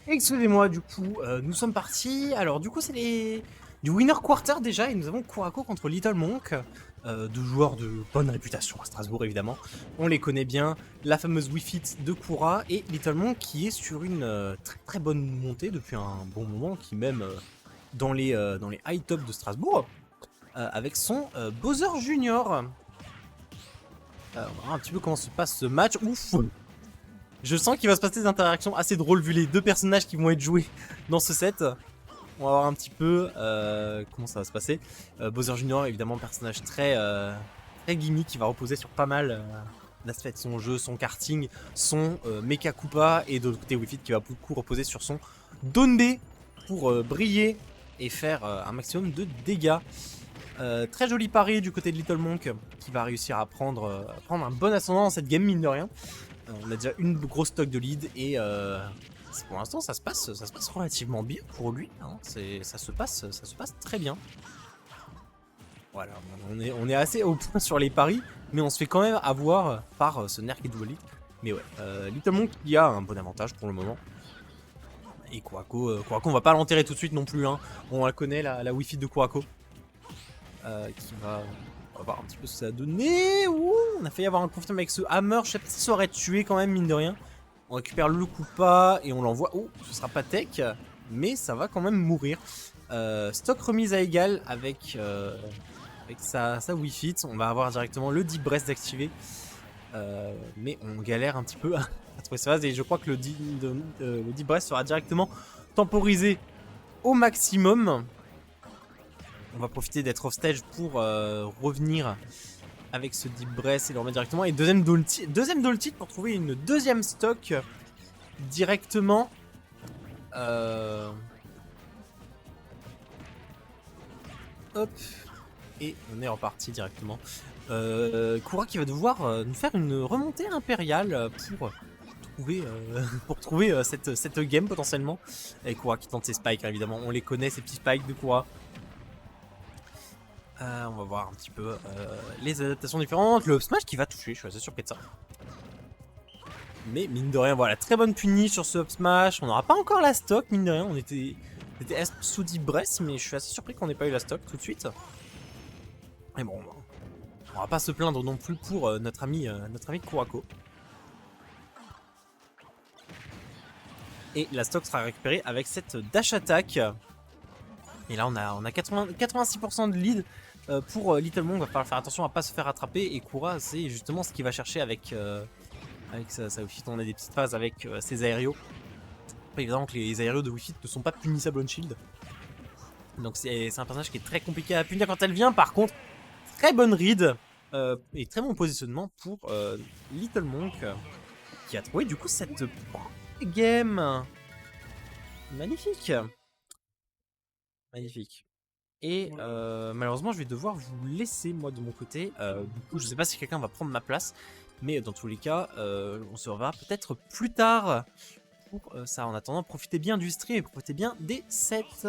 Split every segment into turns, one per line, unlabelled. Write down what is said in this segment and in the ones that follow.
Excusez-moi, du coup, nous sommes partis. Alors, du coup, c'est du winner quarter déjà, et nous avons Kurako contre Little Monk, deux joueurs de bonne réputation à Strasbourg évidemment. On les connaît bien, la fameuse Wii Fit de Kura et Little Monk qui est sur une très très bonne montée depuis un bon moment, qui même dans les high top de Strasbourg, avec son Bowser Junior. On va voir un petit peu comment se passe ce match. Ouf! Je sens qu'il va se passer des interactions assez drôles vu les deux personnages qui vont être joués dans ce set. On va voir un petit peu comment ça va se passer. Bowser Junior, évidemment, personnage très gimmick qui va reposer sur pas mal d'aspects de son jeu, son karting, son Mecha Koopa, et de l'autre côté Wii Fit qui va beaucoup reposer sur son Donbe pour briller et faire un maximum de dégâts. Très joli pari du côté de Little Monk qui va réussir à prendre un bon ascendant dans cette game, mine de rien. On a déjà une grosse stock de lead et pour l'instant ça se passe relativement bien pour lui, hein. Ça se passe très bien. Voilà, on est assez au point sur les paris, mais on se fait quand même avoir par ce Nerf Dual. Mais ouais, Little Monk qui a un bon avantage pour le moment. Et Kurako, on va pas l'enterrer tout de suite non plus, hein. On la connaît, la Wi-Fi de Kurako. Qui va... On va voir un petit peu ce que ça a donné. Ouh, on a failli avoir un confirm avec ce hammer. Je sais pas si ça aurait tué quand même, mine de rien. On récupère le Koopa et on l'envoie. Oh, ce sera pas tech, mais ça va quand même mourir. Stock remise à égal avec sa Wii Fit. On va avoir directement le Deep Breath d'activer. Mais on galère un petit peu à trouver sa base. Et je crois que le Deep Breath sera directement temporisé au maximum. On va profiter d'être off stage pour revenir avec ce Deep Breath et le remettre directement. Et deuxième dual tilt pour trouver une deuxième stock directement. Hop. Et on est reparti directement. Kura qui va devoir nous faire une remontée impériale pour trouver cette game potentiellement. Et Kura qui tente ses spikes, évidemment. On les connaît, ces petits spikes de Kura. On va voir un petit peu les adaptations différentes. Le up smash qui va toucher, je suis assez surpris de ça. Mais mine de rien, voilà, très bonne punish sur ce up smash. On n'aura pas encore la stock, mine de rien. On était sous Deep Breath, mais je suis assez surpris qu'on n'ait pas eu la stock tout de suite. Mais bon, on va pas se plaindre non plus pour notre ami Kurako. Et la stock sera récupérée avec cette dash attack. Et là, on a 86% de lead. Pour Little Monk, va falloir faire attention à pas se faire attraper. Et Kura, c'est justement ce qu'il va chercher avec sa Wii Fit. On a des petites phases avec ses aérios. Évidemment que les aérios de Wii Fit ne sont pas punissables on shield. Donc c'est un personnage qui est très compliqué à punir quand elle vient. Par contre, très bonne read et très bon positionnement pour Little Monk qui a trouvé du coup cette game. Magnifique. Magnifique. Et malheureusement, je vais devoir vous laisser, moi, de mon côté. Du coup, je sais pas si quelqu'un va prendre ma place. Mais dans tous les cas, on se reverra peut-être plus tard pour ça. En attendant, profitez bien du stream et profitez bien des sets.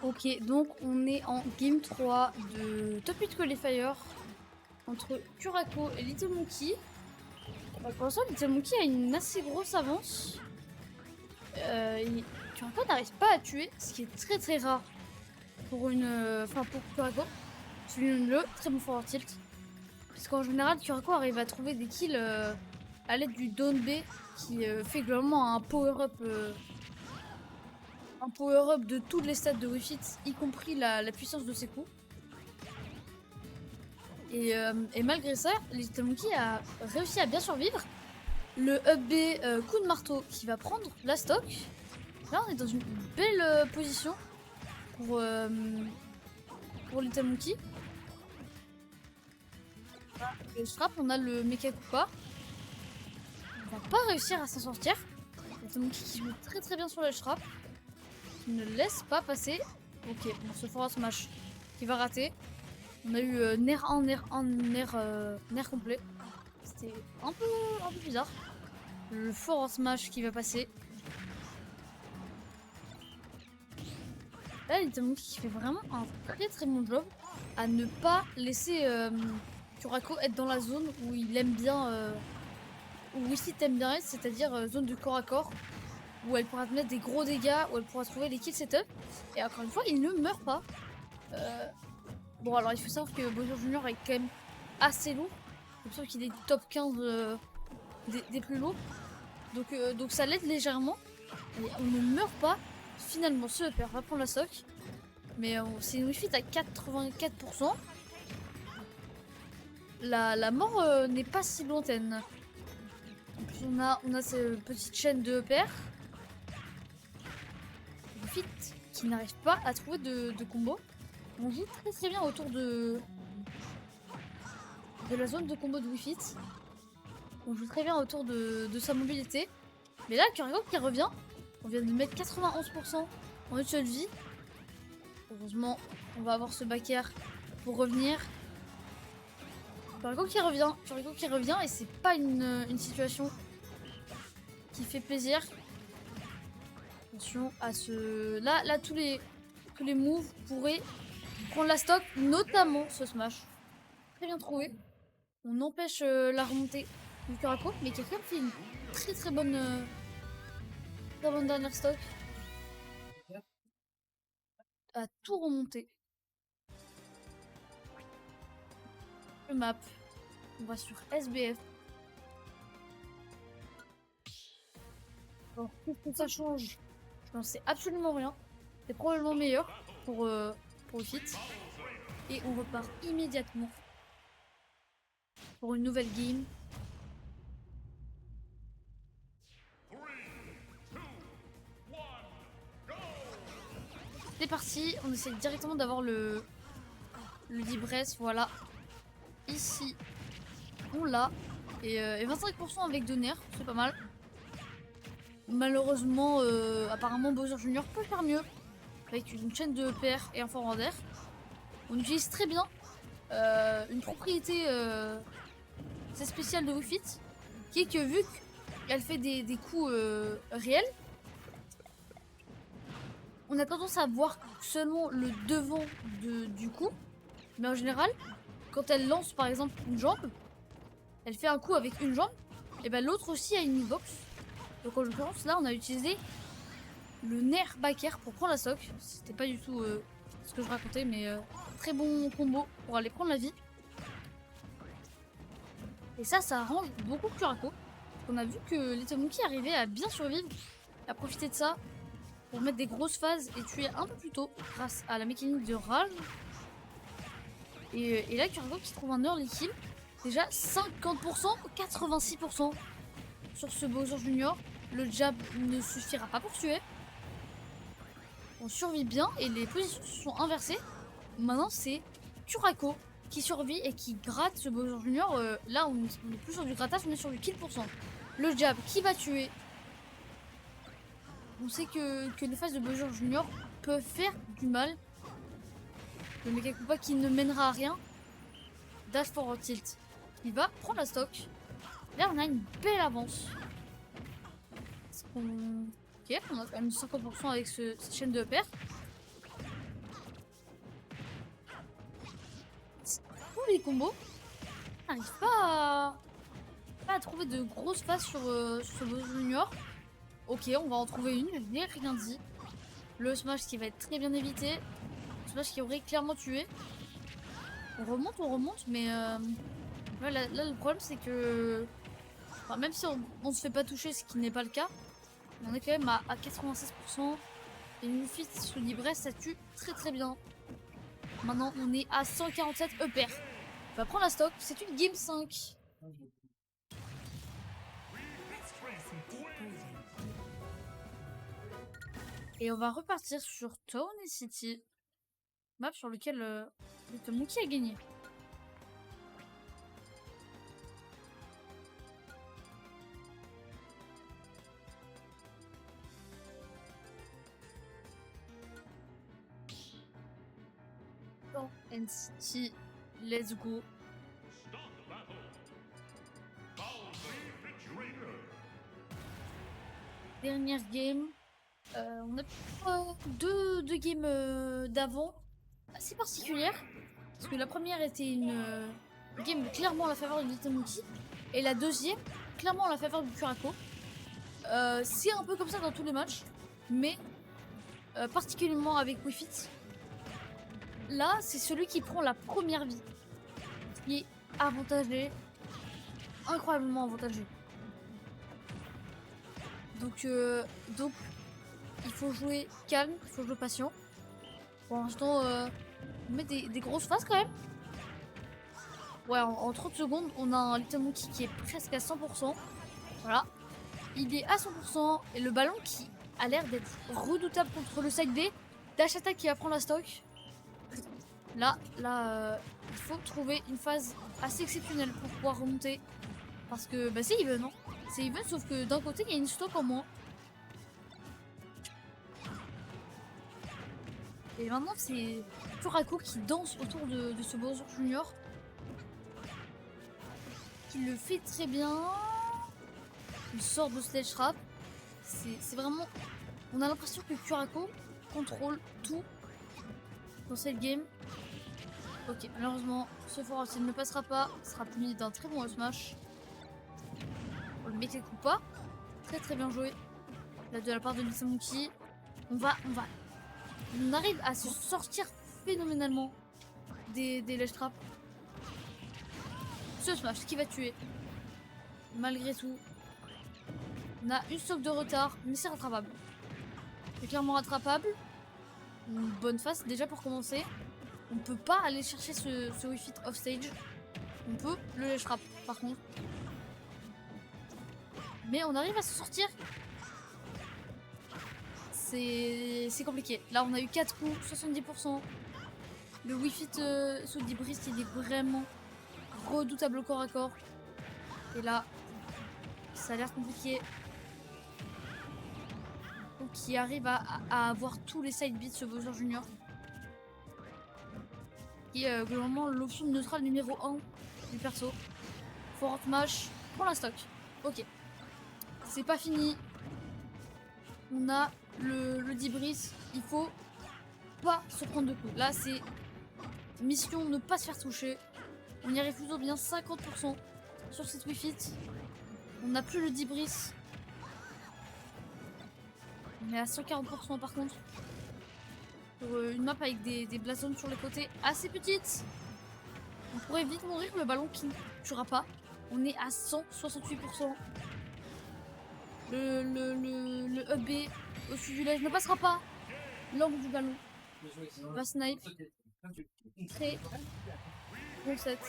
Ok, donc on est en Game 3 de Top 8 Qualifier entre Curacao et Little Monkey. Pour l'instant, Little Monkey a une assez grosse avance. Curacao n'arrive pas à tuer, ce qui est très très rare pour pour Curacao. Souligne-le, très bon forward tilt. Parce qu'en général, Curacao arrive à trouver des kills à l'aide du down B qui fait globalement un power-up de toutes les stats de Wi-Fi, y compris la puissance de ses coups. Et malgré ça, Little Monkey a réussi à bien survivre. Le up B coup de marteau qui va prendre la stock. Là, on est dans une belle position pour Little Monkey. Le strap, on a le Mecha Koopa. On va pas réussir à s'en sortir. Little Monkey qui joue très très bien sur le strap. Qui ne laisse pas passer. Ok, bon, ce forward smash qui va rater. On a eu nerf complet. C'était un peu bizarre. Le forward smash qui va passer. Là, Little Monkey qui fait vraiment un très très bon job à ne pas laisser Curacao être dans la zone où il aime bien, où Wissit aime bien être, c'est-à-dire zone de corps à corps, où elle pourra te mettre des gros dégâts, où elle pourra trouver les kills setup. Et encore une fois, il ne meurt pas. Bon, alors il faut savoir que Bowser Junior est quand même assez lourd. Je pense qu'il est top 15 des plus lourds. Donc ça l'aide légèrement. Et on ne meurt pas. Finalement, ce upper va prendre la stock. Mais c'est une Wi-Fi à 84%. La mort n'est pas si lointaine. En plus, on a cette petite chaîne de upper. Wi-Fi qui n'arrive pas à trouver de combo. On joue très très bien autour de la zone de combo de Wi-Fi. On joue très bien autour de sa mobilité. Mais là, Curacao qui revient. On vient de mettre 91% en une seule vie. Heureusement, on va avoir ce back air pour revenir. Curacao qui revient et c'est pas une situation qui fait plaisir. Attention à ce... Là tous les moves pourraient prendre la stock, notamment ce smash. Très bien trouvé. On empêche la remontée du Curacao, mais quelqu'un fait une très très bonne dernière stock. À tout remonter. Le map. On va sur SBF. Alors, qu'est-ce que ça change? Je n'en sais absolument rien. C'est probablement meilleur pour Fit. Et on repart immédiatement pour une nouvelle game. C'est parti, on essaie directement d'avoir le Libresse, voilà. Ici, on l'a. Et 25% avec de nerfs, c'est pas mal. Malheureusement, apparemment Bowser Junior peut faire mieux. Avec une chaîne de EPR et un forward air. On utilise très bien une propriété assez spéciale de Wi-Fi, qui est que vu qu'elle fait des coups réels, on a tendance à voir seulement le devant du coup, mais en général, quand elle lance par exemple une jambe, elle fait un coup avec une jambe, et ben l'autre aussi a une hitbox. Donc en l'occurrence là on a utilisé le nerf back air pour prendre la stock. C'était pas du tout ce que je racontais, mais très bon combo pour aller prendre la vie. Et ça arrange beaucoup Curacao. On a vu que Little Monkey arrivait à bien survivre, à profiter de ça pour mettre des grosses phases et tuer un peu plus tôt grâce à la mécanique de rage. Et là, Curacao qui trouve un early kill. Déjà 50%, 86% sur ce Bowser Junior. Le jab ne suffira pas pour tuer. On survit bien et les positions se sont inversées. Maintenant, c'est Curacao qui survit et qui gratte ce Bowser Junior. Là, on est plus sur du grattage, on est sur du kill %. Le jab qui va tuer. On sait que les phases de Bowser Junior peuvent faire du mal. Le Mecha Koopa qui ne mènera à rien. Dash forward tilt. Il va prendre la stock. Là, on a une belle avance. Ok, on a quand même 50% avec cette chaîne de paire. trouver des combos. J'arrive pas à trouver de grosses phases sur ce boss junior. Ok, on va en trouver une, je n'ai rien dit. Le smash qui va être très bien évité. Le smash qui aurait clairement tué. On remonte, mais ouais, là, le problème c'est que enfin, même si on se fait pas toucher, ce qui n'est pas le cas, on est quand même à 96%. Et une fit sous Libresse, ça tue très bien. Maintenant, on est à 147 EPR. On va prendre la stock, c'est une game 5. Et on va repartir sur Town City. Map sur lequel Little Monkey a gagné. Town City, let's go. Dernière game. On a deux games d'avant assez particulières. Parce que la première était une game clairement en la faveur de Little Monkey. Et la deuxième, clairement en la faveur du Curako. C'est un peu comme ça dans tous les matchs. Mais particulièrement avec Wii Fit. Là, c'est celui qui prend la première vie. Ce qui est avantagé. Incroyablement avantagé. Donc il faut jouer calme, il faut jouer patient. Pour l'instant, on met des grosses phases quand même. Ouais, en 30 secondes, on a un Little Monkey qui est presque à 100%. Voilà. Il est à 100% et le ballon qui a l'air d'être redoutable contre le side B. Dash attack qui va prendre la stock. Là, il faut trouver une phase assez exceptionnelle pour pouvoir remonter. Parce que bah, c'est even, hein. C'est even, sauf que d'un côté, il y a une stock en moins. Et maintenant, c'est Curako qui danse autour de ce Bowser Junior. Qui le fait très bien. Une sorte de stage trap. C'est vraiment... On a l'impression que Curako contrôle tout dans cette game. Ok, malheureusement, ce forward s'il ne passera pas, sera puni d'un très bon smash. On le met quelques coups pas. Très bien joué. Là, de la part de Little Monkey. On arrive à se sortir phénoménalement des ledge traps. Ce smash qui va tuer. Malgré tout. On a une stock de retard, mais c'est rattrapable. C'est clairement rattrapable. Une bonne phase déjà pour commencer. On peut pas aller chercher ce Wii Fit off stage. On peut le ledge trap par contre. Mais on arrive à se sortir. C'est compliqué. Là on a eu 4 coups, 70%. Le Wii Fit sous Debris il est vraiment redoutable au corps à corps. Et là, ça a l'air compliqué. Donc il arrive à avoir tous les side beats ce Bowser Junior. Qui est globalement l'option neutrale numéro 1 du perso. Forward smash pour la stock. Ok. C'est pas fini. On a le Debris. Il faut pas se prendre de coups. Là c'est mission ne pas se faire toucher. On y arrive plutôt bien, 50% sur cette Wii Fit. On n'a plus le Debris. On est à 140% par contre. Pour une map avec des blazones sur les côtés assez petites. On pourrait vite mourir, le ballon qui ne tuera pas. On est à 168%. Le up B au-dessus du ledge ne passera pas. L'angle du ballon va snipe. Très bon set.